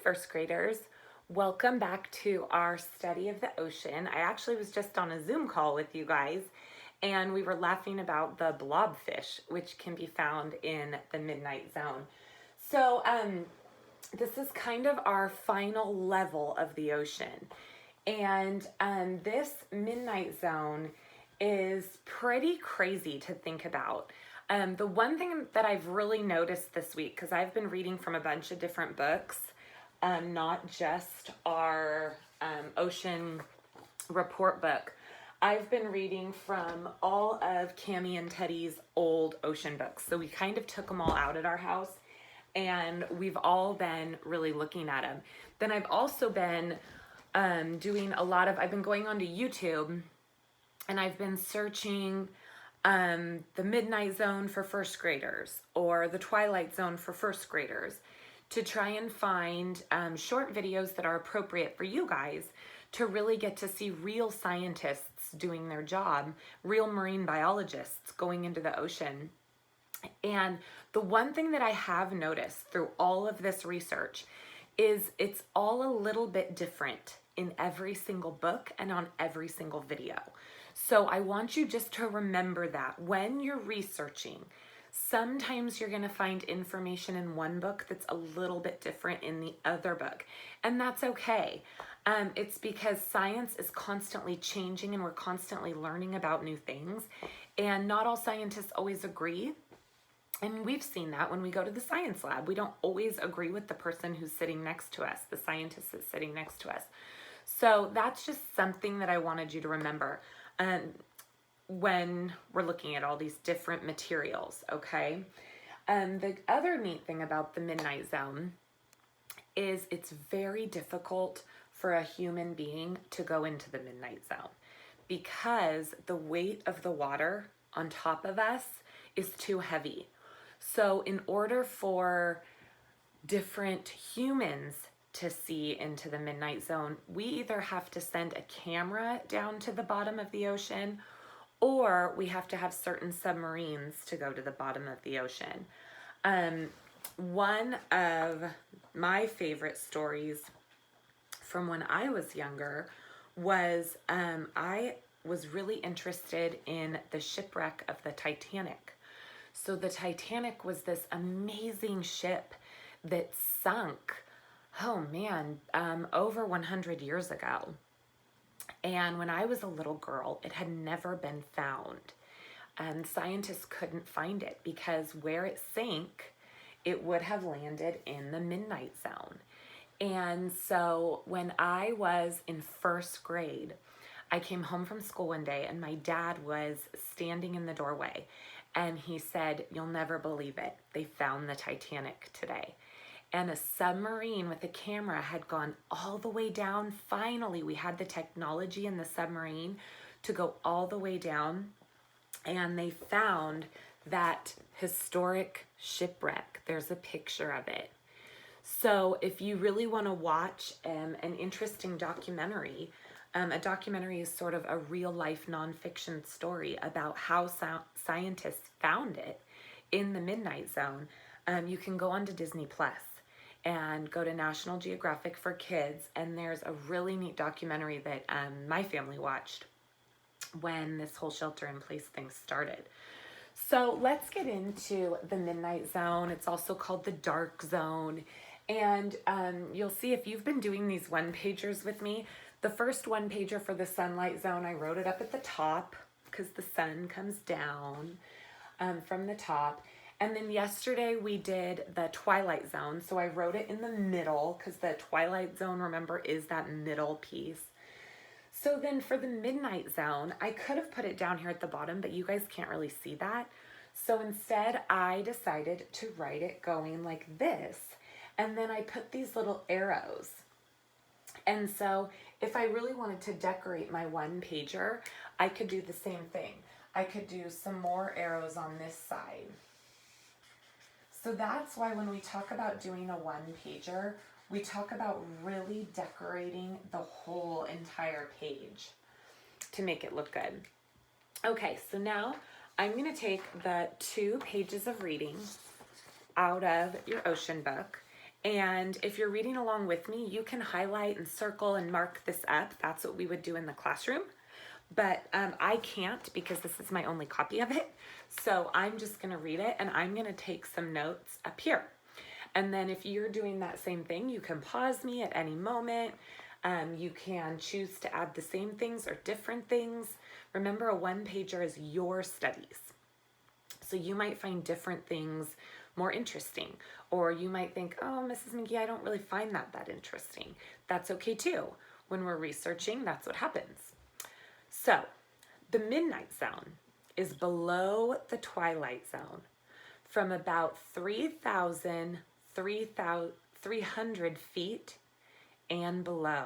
first graders. Welcome back to our study of the ocean. I actually was just on a Zoom call with you guys and we were laughing about the blobfish, which can be found in the midnight zone. So this is kind of our final level of the ocean. And this midnight zone is pretty crazy to think about. The one thing that I've really noticed this week, because I've been reading from a bunch of different books, not just our ocean report book. I've been reading from all of Cami and Teddy's old ocean books. So we kind of took them all out at our house and we've all been really looking at them. Then I've also been I've been going onto YouTube and I've been searching the Midnight Zone for first graders or the Twilight Zone for first graders to try and find short videos that are appropriate for you guys to really get to see real scientists doing their job, real marine biologists going into the ocean. And the one thing that I have noticed through all of this research is it's all a little bit different in every single book and on every single video. So I want you just to remember that when you're researching, sometimes you're going to find information in one book that's a little bit different in the other book, and that's okay. It's because science is constantly changing and we're constantly learning about new things, and not all scientists always agree. And we've seen that when we go to the science lab. We don't always agree with the person who's sitting next to us, the scientist that's sitting next to us. So that's just something that I wanted you to remember when we're looking at all these different materials, okay? The other neat thing about the Midnight Zone is it's very difficult for a human being to go into the Midnight Zone because the weight of the water on top of us is too heavy. So in order for different humans to see into the Midnight Zone, we either have to send a camera down to the bottom of the ocean or we have to have certain submarines to go to the bottom of the ocean. One of my favorite stories from when I was younger was I was really interested in the shipwreck of the Titanic. So the Titanic was this amazing ship that sunk, over 100 years ago. And when I was a little girl, it had never been found. And scientists couldn't find it because where it sank, it would have landed in the Midnight Zone. And so when I was in first grade, I came home from school one day and my dad was standing in the doorway and he said, "You'll never believe it. They found the Titanic today." And a submarine with a camera had gone all the way down. Finally, we had the technology in the submarine to go all the way down. And they found that historic shipwreck. There's a picture of it. So if you really want to watch an interesting documentary, a documentary is sort of a real life nonfiction story about how scientists found it in the Midnight Zone. You can go onto Disney Plus and go to National Geographic for Kids, and there's a really neat documentary that my family watched when this whole shelter in place thing started. So let's get into the Midnight Zone. It's also called the Dark Zone. And you'll see if you've been doing these one-pagers with me, the first one-pager for the Sunlight Zone, I wrote it up at the top because the sun comes down from the top. And then yesterday we did the Twilight Zone. So I wrote it in the middle because the Twilight Zone, remember, is that middle piece. So then for the Midnight Zone, I could have put it down here at the bottom, but you guys can't really see that. So instead I decided to write it going like this. And then I put these little arrows. And so if I really wanted to decorate my one pager, I could do the same thing. I could do some more arrows on this side. So that's why when we talk about doing a one-pager, we talk about really decorating the whole entire page to make it look good. Okay, so now I'm going to take the 2 pages of reading out of your ocean book And if you're reading along with me, you can highlight and circle and mark this up. That's what we would do in the classroom. But I can't because this is my only copy of it. So I'm just gonna read it and I'm gonna take some notes up here. And then if you're doing that same thing, you can pause me at any moment. You can choose to add the same things or different things. Remember, a one-pager is your studies. So you might find different things more interesting, or you might think, oh, Mrs. McGee, I don't really find that interesting. That's okay too. When we're researching, that's what happens. So the midnight zone is below the twilight zone from about 300 feet and below.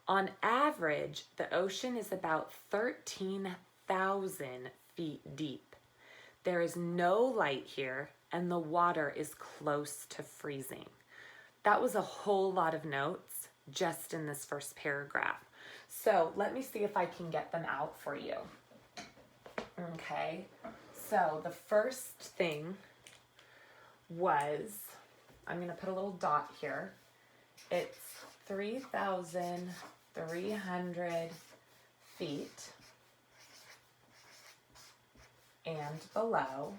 On average, the ocean is about 13,000 feet deep. There is no light here, and the water is close to freezing. That was a whole lot of notes just in this first paragraph. So let me see if I can get them out for you. Okay, so the first thing was, I'm going to put a little dot here. It's 3,300 feet and below.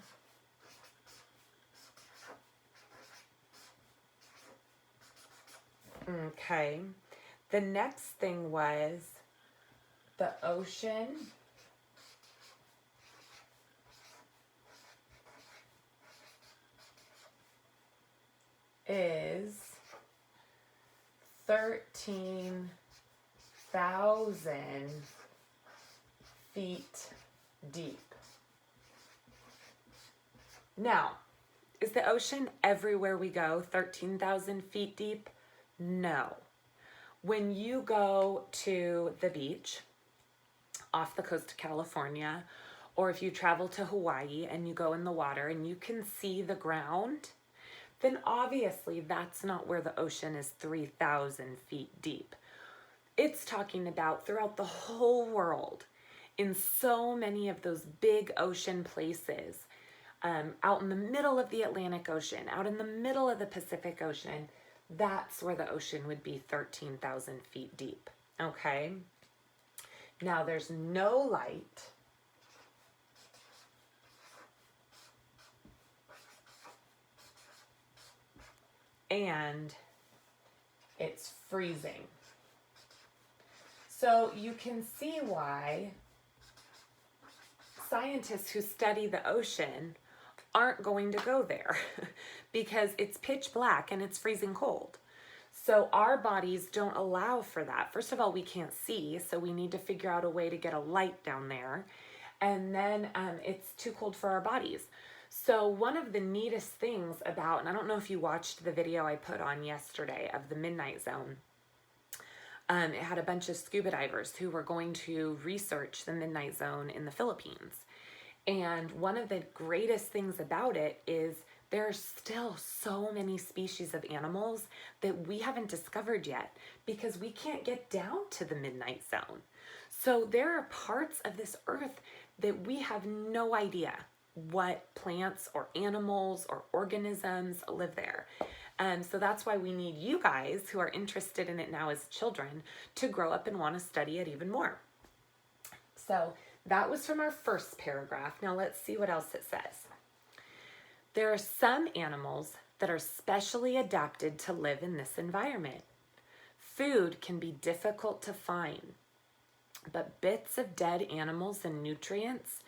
Okay, the next thing was the ocean is 13,000 feet deep. Now, is the ocean everywhere we go 13,000 feet deep? No. When you go to the beach off the coast of California, or if you travel to Hawaii and you go in the water and you can see the ground, then obviously that's not where the ocean is 3,000 feet deep. It's talking about throughout the whole world, in so many of those big ocean places, out in the middle of the Atlantic Ocean, out in the middle of the Pacific Ocean, that's where the ocean would be 13,000 feet deep, okay? Now there's no light. And it's freezing. So you can see why scientists who study the ocean aren't going to go there because it's pitch black and it's freezing cold. So our bodies don't allow for that. First of all, we can't see, so we need to figure out a way to get a light down there. And then it's too cold for our bodies. So one of the neatest things about, and I don't know if you watched the video I put on yesterday of the Midnight Zone, it had a bunch of scuba divers who were going to research the Midnight Zone in the Philippines. And one of the greatest things about it is there are still so many species of animals that we haven't discovered yet because we can't get down to the Midnight Zone. So there are parts of this earth that we have no idea what plants or animals or organisms live there. So that's why we need you guys who are interested in it now as children to grow up and want to study it even more. So that was from our first paragraph. Now let's see what else it says. There are some animals that are specially adapted to live in this environment. Food can be difficult to find, but bits of dead animals and nutrients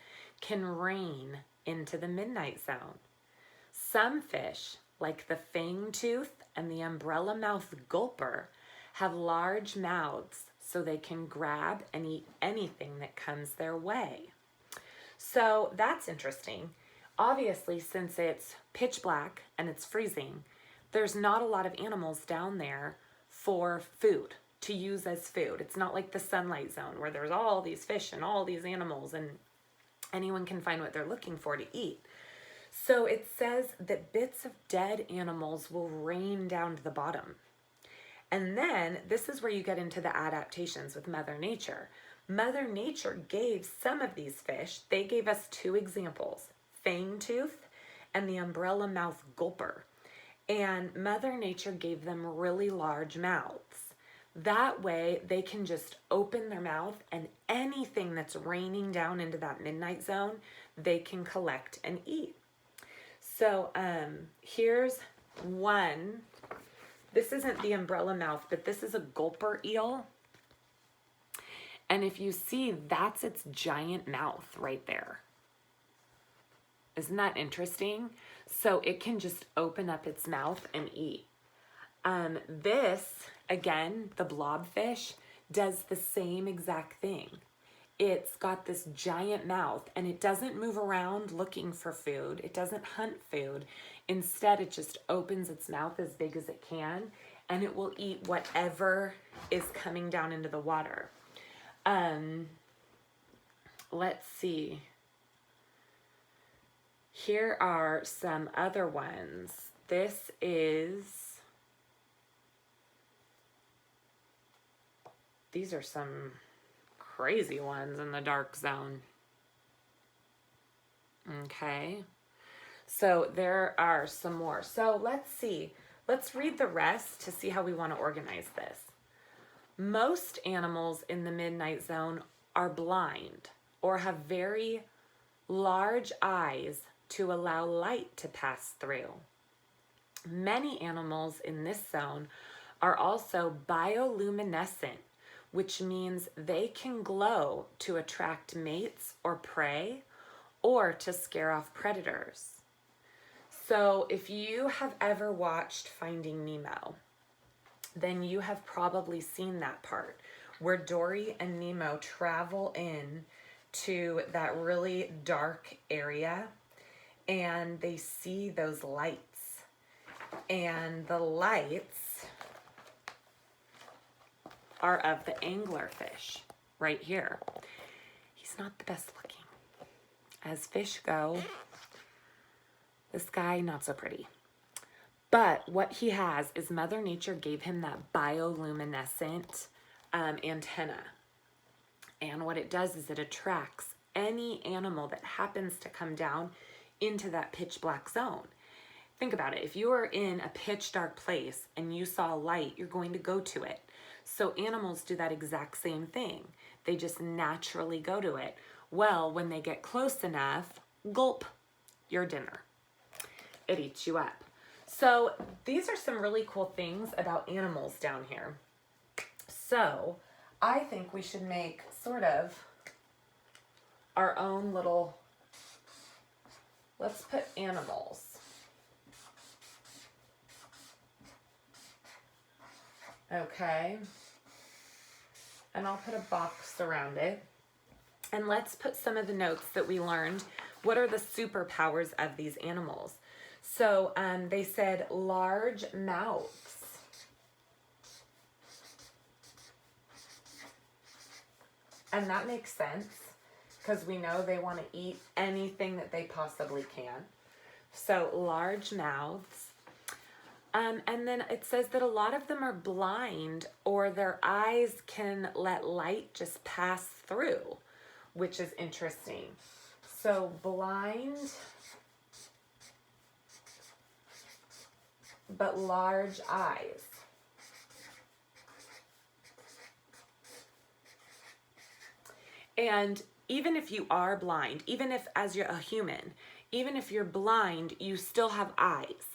can rain into the Midnight Zone. Some fish, like the fangtooth and the umbrella-mouthed gulper, have large mouths so they can grab and eat anything that comes their way. So that's interesting. Obviously, since it's pitch black and it's freezing, there's not a lot of animals down there for food, to use as food. It's not like the Sunlight Zone where there's all these fish and all these animals and anyone can find what they're looking for to eat. So it says that bits of dead animals will rain down to the bottom. And then this is where you get into the adaptations with Mother Nature. Mother Nature gave some of these fish, they gave us two examples, fangtooth and the umbrella-mouthed gulper. And Mother Nature gave them really large mouths. That way they can just open their mouth and anything that's raining down into that midnight zone, they can collect and eat. So here's one. This isn't the umbrella mouth, but this is a gulper eel. And if you see, that's its giant mouth right there. Isn't that interesting? So it can just open up its mouth and eat. This, again, the blobfish, does the same exact thing. It's got this giant mouth and it doesn't move around looking for food. It doesn't hunt food. Instead, it just opens its mouth as big as it can and it will eat whatever is coming down into the water. Let's see. Here are some other ones. These are some crazy ones in the dark zone. Okay. So there are some more. So let's see. Let's read the rest to see how we want to organize this. Most animals in the midnight zone are blind or have very large eyes to allow light to pass through. Many animals in this zone are also bioluminescent, which means they can glow to attract mates or prey or to scare off predators. So if you have ever watched Finding Nemo, then you have probably seen that part where Dory and Nemo travel in to that really dark area and they see those lights. And the lights are of the anglerfish right here. He's not the best looking. As fish go, this guy, not so pretty. But what he has is Mother Nature gave him that bioluminescent antenna. And what it does is it attracts any animal that happens to come down into that pitch black zone. Think about it. If you are in a pitch dark place and you saw a light, you're going to go to it. So animals do that exact same thing. They just naturally go to it. Well, when they get close enough, gulp, your dinner. It eats you up. So these are some really cool things about animals down here. So I think we should make sort of our own little, let's put animals. Okay. And I'll put a box around it. And let's put some of the notes that we learned. What are the superpowers of these animals? So they said large mouths. And that makes sense because we know they want to eat anything that they possibly can. So large mouths. And then it says that a lot of them are blind or their eyes can let light just pass through, which is interesting. So blind, but large eyes. And even if you are blind, even if as you're a human, even if you're blind, you still have eyes.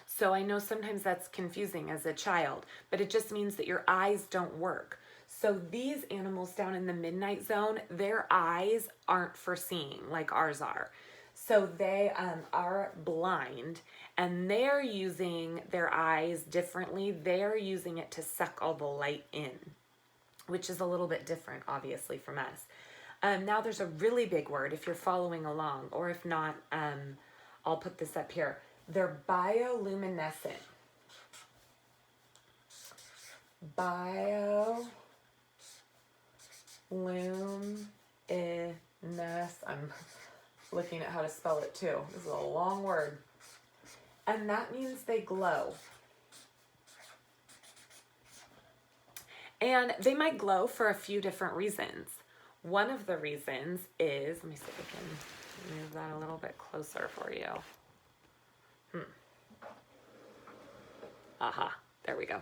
So I know sometimes that's confusing as a child, but it just means that your eyes don't work. So these animals down in the midnight zone, their eyes aren't for seeing like ours are. So they are blind and they're using their eyes differently. They're using it to suck all the light in, which is a little bit different, obviously, from us. Now there's a really big word if you're following along, or if not, I'll put this up here. They're bioluminescent. Bioluminescent. I'm looking at how to spell it too. This is a long word. And that means they glow. And they might glow for a few different reasons. One of the reasons is, let me see if I can move that a little bit closer for you. Aha, there we go.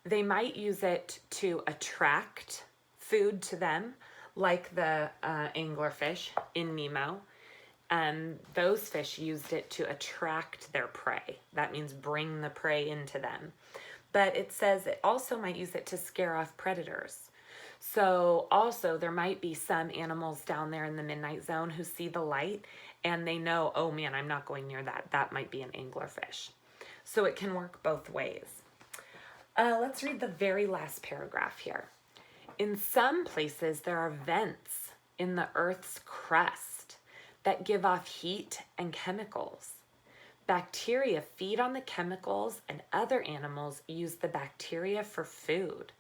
They might use it to attract food to them, like the anglerfish in Nemo. Those fish used it to attract their prey. That means bring the prey into them. But it says it also might use it to scare off predators. So also there might be some animals down there in the midnight zone who see the light and they know, oh man, I'm not going near that. That might be an anglerfish. So it can work both ways. Let's read the very last paragraph here. In some places, there are vents in the Earth's crust that give off heat and chemicals. Bacteria feed on the chemicals, and other animals use the bacteria for food.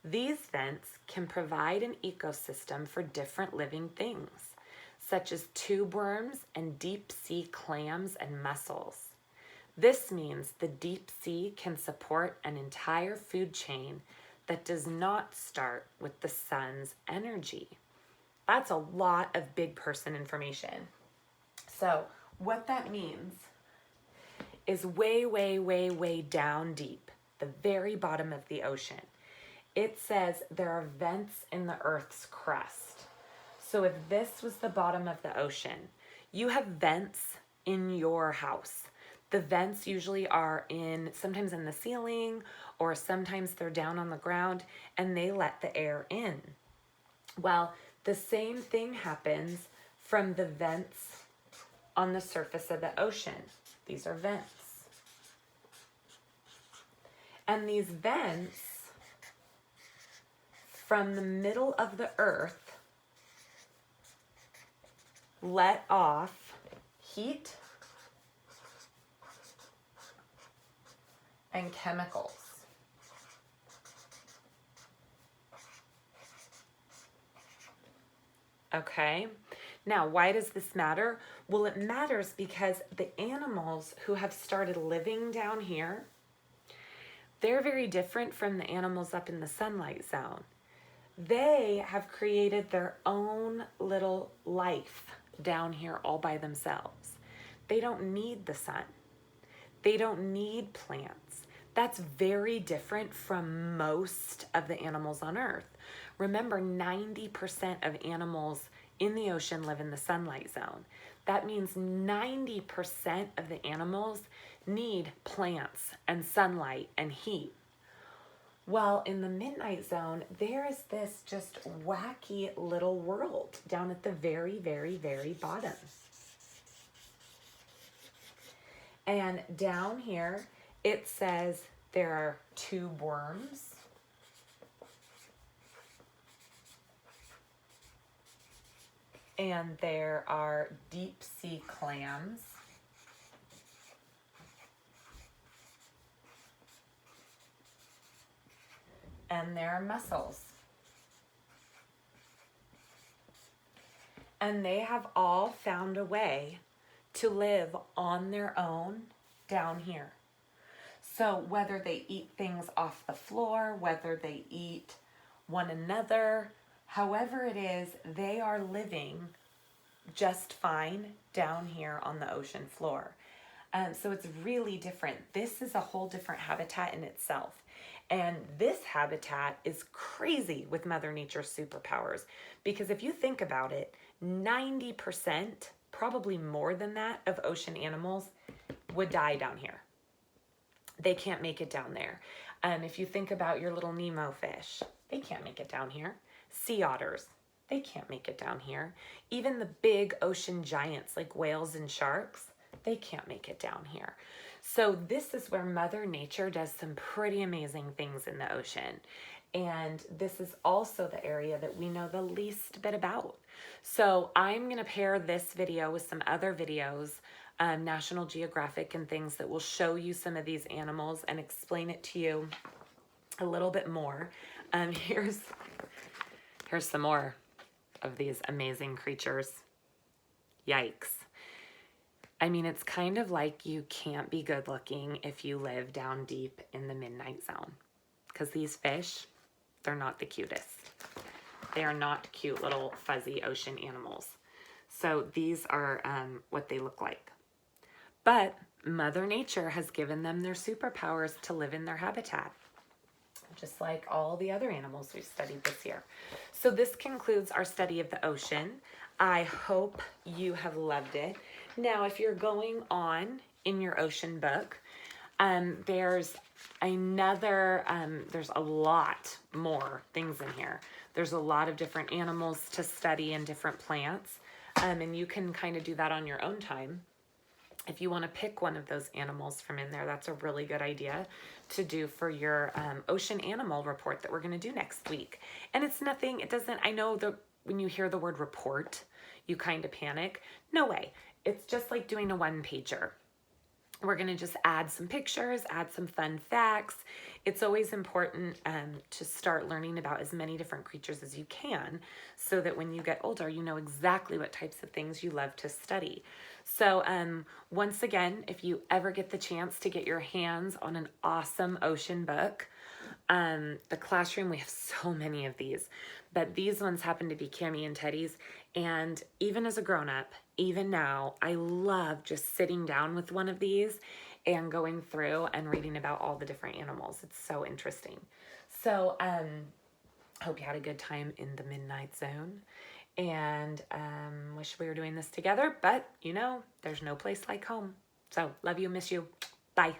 These vents can provide an ecosystem for different living things, such as tube worms and deep sea clams and mussels. This means the deep sea can support an entire food chain that does not start with the sun's energy. That's a lot of big person information. So what that means is way, way, way, way down deep, the very bottom of the ocean, it says there are vents in the Earth's crust. So if this was the bottom of the ocean, you have vents in your house. The vents usually are sometimes in the ceiling, or sometimes they're down on the ground, and they let the air in. Well, the same thing happens from the vents on the surface of the ocean. These are vents. And these vents from the middle of the earth let off heat and chemicals. Okay, now why does this matter? Well, it matters because the animals who have started living down here, they're very different from the animals up in the sunlight zone. They have created their own little life down here all by themselves. They don't need the sun. They don't need plants. That's very different from most of the animals on Earth. Remember, 90% of animals in the ocean live in the sunlight zone. That means 90% of the animals need plants and sunlight and heat. Well, in the midnight zone, there is this just wacky little world down at the very, very, very bottom. And down here, it says there are tube worms. And there are deep sea clams. And there are mussels. And they have all found a way to live on their own down here. So whether they eat things off the floor, whether they eat one another, however it is, they are living just fine down here on the ocean floor. So it's really different. This is a whole different habitat in itself. And this habitat is crazy with Mother Nature's superpowers, because if you think about it, 90%, probably more than that, of ocean animals would die down here. They can't make it down there. If you think about your little Nemo fish, they can't make it down here. Sea otters, they can't make it down here. Even the big ocean giants like whales and sharks, they can't make it down here. So this is where Mother Nature does some pretty amazing things in the ocean. And this is also the area that we know the least bit about. So I'm going to pair this video with some other videos, National Geographic and things, that will show you some of these animals and explain it to you a little bit more. Here's some more of these amazing creatures. Yikes. I mean, it's kind of like you can't be good looking if you live down deep in the midnight zone, because these fish, they're not the cutest. They are not cute little fuzzy ocean animals. So these are what they look like. But Mother Nature has given them their superpowers to live in their habitat, just like all the other animals we've studied this year. So this concludes our study of the ocean. I hope you have loved it. Now, if you're going on in your ocean book, there's there's a lot more things in here. There's a lot of different animals to study and different plants, and you can kind of do that on your own time. If you want to pick one of those animals from in there, that's a really good idea to do for your ocean animal report that we're going to do next week. And it's nothing, it doesn't, I know that when you hear the word report, you kind of panic. No way. It's just like doing a one-pager. We're going to just add some pictures, add some fun facts. It's always important to start learning about as many different creatures as you can so that when you get older, you know exactly what types of things you love to study. So once again, if you ever get the chance to get your hands on an awesome ocean book, the classroom, we have so many of these, but these ones happen to be Cami and Teddy's. And even as a grown-up, even now, I love just sitting down with one of these and going through and reading about all the different animals. It's so interesting. So hope you had a good time in the Midnight Zone, and wish we were doing this together, but you know, there's no place like home. So love you, miss you. Bye.